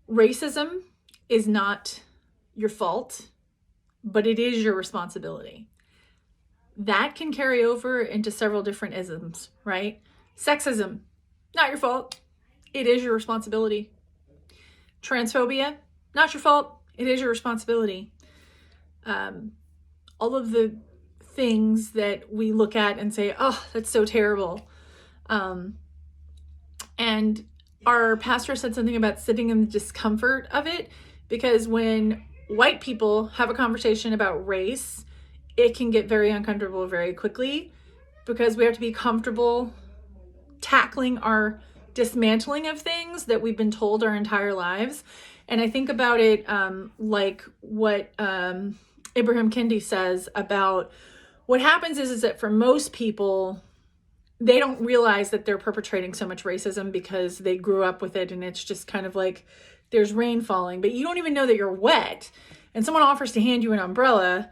Racism is not your fault, but it is your responsibility. That can carry over into several different isms, right? Sexism, not your fault. It is your responsibility. Transphobia, not your fault. It is your responsibility. All of the things that we look at and say, oh, that's so terrible. And our pastor said something about sitting in the discomfort of it, because when white people have a conversation about race, it can get very uncomfortable very quickly, because we have to be comfortable tackling our dismantling of things that we've been told our entire lives. And I think about it like what Ibram Kendi says about what happens is that for most people, they don't realize that they're perpetrating so much racism because they grew up with it, and it's just kind of like there's rain falling, but you don't even know that you're wet. And someone offers to hand you an umbrella,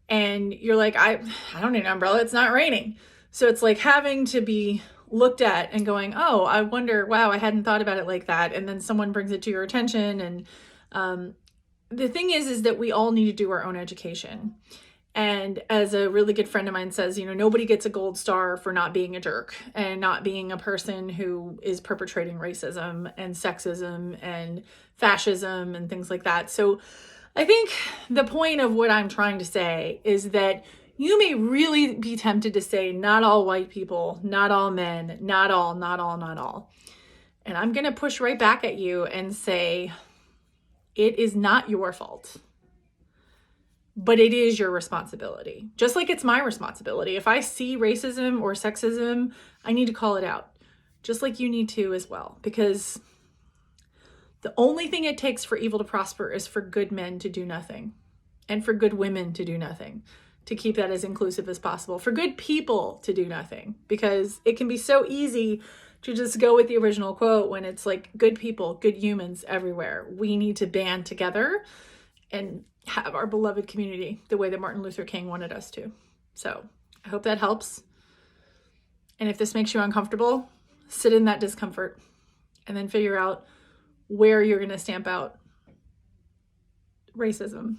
and you're like, I don't need an umbrella, it's not raining. So it's like having to be looked at and going, oh, I wonder, wow, I hadn't thought about it like that. And then someone brings it to your attention. And the thing is that we all need to do our own education. And as a really good friend of mine says, nobody gets a gold star for not being a jerk and not being a person who is perpetrating racism and sexism and fascism and things like that. So I think the point of what I'm trying to say is that you may really be tempted to say, not all white people, not all men, not all, not all, not all. And I'm going to push right back at you and say, it is not your fault, but it is your responsibility. Just like it's my responsibility. If I see racism or sexism, I need to call it out, just like you need to as well, because the only thing it takes for evil to prosper is for good men to do nothing, and for good women to do nothing, to keep that as inclusive as possible, for good people to do nothing, because it can be so easy to just go with the original quote when it's like good people, good humans everywhere. We need to band together and have our beloved community the way that Martin Luther King wanted us to. So I hope that helps. And if this makes you uncomfortable, sit in that discomfort and then figure out where you're going to stamp out racism.